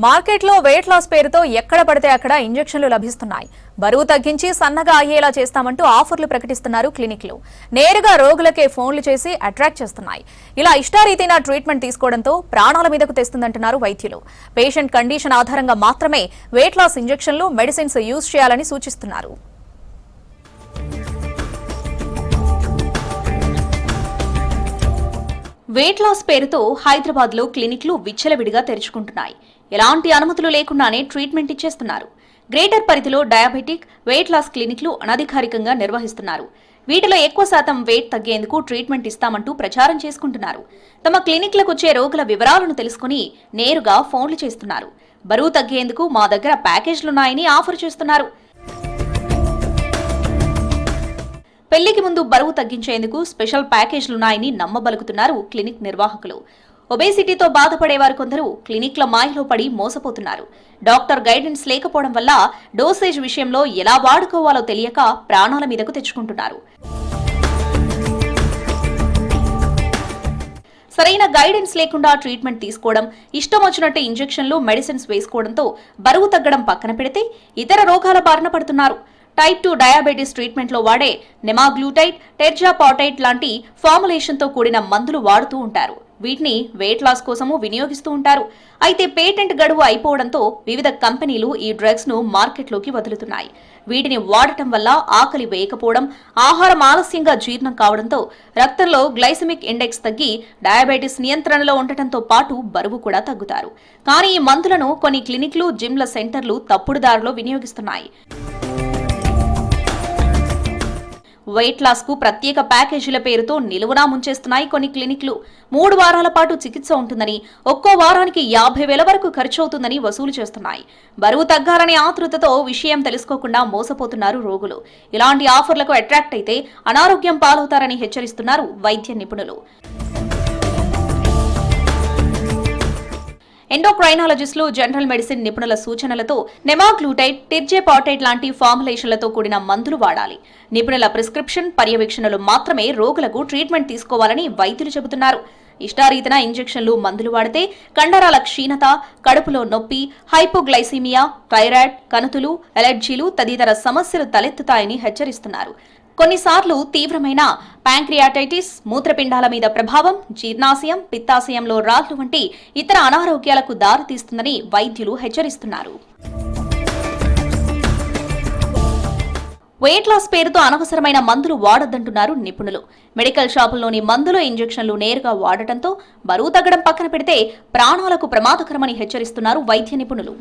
మార్కెట్లో weight loss పేరుతో ఎక్కడ పడితే అక్కడ ఇంజెక్షన్లు లభిస్తున్నాయి. బరువు తగ్గించి సన్నగా అయ్యేలా చేస్తామంటూ ఆఫర్లు ప్రకటిస్తున్నారు క్లినిక్లు. నేరుగా రోగులకే ఫోన్లు చేసి అట్రాక్ట్ చేస్తున్నాయి. ఇలా ఇష్టారీతిన ట్రీట్మెంట్ తీసుకోవడంతో ప్రాణాల మీదకు తెస్తుందంటున్నారు వైద్యులు. పేషెంట్ కండిషన్ ఆధారంగా మాత్రమే వెయిట్ లాస్ ఇంజెక్షన్లు, మెడిసిన్స్ యూజ్ చేయాలని సూచిస్తున్నారు. వెయిట్ లాస్ పేరుతో హైదరాబాద్ లో క్లినిక్లు విచ్చలవిడిగా తెరుచుకుంటున్నాయి. ఎలాంటి అనుమతులు లేకుండానే ట్రీట్మెంట్ ఇచ్చేస్తున్నారు. గ్రేటర్ పరిధిలో డయాబెటిక్, వెయిట్ లాస్ క్లినిక్లు అనధికారికంగా నిర్వహిస్తున్నారు. వీటిలో ఎక్కువ శాతం వెయిట్ తగ్గేందుకు ట్రీట్మెంట్ ఇస్తామంటూ ప్రచారం చేసుకుంటున్నారు. తమ క్లినిక్లకు వచ్చే రోగుల వివరాలను తెలుసుకుని నేరుగా ఫోన్లు చేస్తున్నారు. బరువు తగ్గేందుకు మా దగ్గర ప్యాకేజ్లున్నాయని ఆఫర్ చేస్తున్నారు. పెళ్లికి ముందు బరువు తగ్గించేందుకు స్పెషల్ ప్యాకేజ్లున్నాయని నమ్మబలుకుతున్నారు క్లినిక్ నిర్వాహకులు. ఒబేసిటీతో బాధపడేవారు కొందరు క్లినిక్ల మాయలో పడి మోసపోతున్నారు. డాక్టర్ గైడెన్స్ లేకపోవడం వల్ల డోసేజ్ విషయంలో ఎలా వాడుకోవాలో తెలియక ప్రాణాల మీదకు తెచ్చుకుంటున్నారు. సరైన గైడెన్స్ లేకుండా ట్రీట్మెంట్ తీసుకోవడం, ఇష్టం వచ్చినట్టు ఇంజెక్షన్లు, మెడిసిన్స్ వేసుకోవడంతో బరువు తగ్గడం పక్కన పెడితే ఇతర రోగాల బారిన పడుతున్నారు. టైప్ 2 డయాబెటీస్ ట్రీట్మెంట్లో వాడే నెమాగ్లూటైడ్, టెర్జాపాటైడ్ లాంటి ఫార్ములేషన్తో కూడిన మందులు వాడుతూ ఉంటారు. వీటిని వెయిట్ లాస్ కోసము వినియోగిస్తూ ఉంటారు. అయితే పేటెంట్ గడువు అయిపోవడంతో వివిధ కంపెనీలు ఈ డ్రగ్స్ ను మార్కెట్లోకి వదులుతున్నాయి. వీటిని వాడటం వల్ల ఆకలి వేయకపోవడం, ఆహారం ఆలస్యంగా జీర్ణం కావడంతో రక్తంలో గ్లైసెమిక్ ఇండెక్స్ తగ్గి డయాబెటీస్ నియంత్రణలో ఉండటంతో పాటు బరువు కూడా తగ్గుతారు. కానీ ఈ మందులను కొన్ని క్లినిక్లు, జిమ్ల సెంటర్లు తప్పుడు దారిలో వినియోగిస్తున్నాయి. వెయిట్ లాస్ కు ప్రత్యేక ప్యాకేజీల పేరుతో నిలువునా ముంచేస్తున్నాయి కొన్ని క్లినిక్లు. 3 వారాల పాటు చికిత్స ఉంటుందని, ఒక్కో వారానికి 50,000 వరకు ఖర్చవుతుందని వసూలు చేస్తున్నాయి. బరువు తగ్గాలనే ఆతృతతో విషయం తెలుసుకోకుండా మోసపోతున్నారు రోగులు. ఇలాంటి ఆఫర్లకు అట్రాక్ట్ అయితే అనారోగ్యం పాలవుతారని హెచ్చరిస్తున్నారు వైద్య నిపుణులు. ఎండోక్రైనాలజిస్టులు, జనరల్ మెడిసిన్ నిపుణుల సూచనలతో నెమాగ్లూటైడ్, టెర్జాపాటైడ్ లాంటి ఫార్ములేషన్లతో కూడిన మందులు వాడాలి. నిపుణుల ప్రిస్క్రిప్షన్, పర్యవేక్షణలు మాత్రమే రోగులకు ట్రీట్మెంట్ తీసుకోవాలని వైద్యులు చెబుతున్నారు. ఇష్టారీతిన ఇంజెక్షన్లు, మందులు వాడితే కండరాల క్షీణత, కడుపులో నొప్పి, హైపోగ్లైసీమియా, థైరాయిడ్, కణుతులు, అలర్జీలు తదితర సమస్యలు తలెత్తుతాయని హెచ్చరిస్తున్నారు. కొన్నిసార్లు తీవ్రమైన ప్యాంక్రియాటైటిస్, మూత్రపిండాల మీద ప్రభావం, జీర్ణాశయం, పిత్తాశయంలో రాళ్లు వంటి ఇతర అనారోగ్యాలకు దారితీస్తుందని వైద్యులు హెచ్చరిస్తున్నారు. వెయిట్ లాస్ పేరుతో అనవసరమైన మందులు వాడొద్దంటున్నారు నిపుణులు. మెడికల్ షాపుల్లోని మందులు, ఇంజెక్షన్లు నేరుగా వాడటంతో బరువు తగ్గడం పక్కన పెడితే ప్రాణాలకు ప్రమాదకరమని హెచ్చరిస్తున్నారు వైద్య నిపుణులు.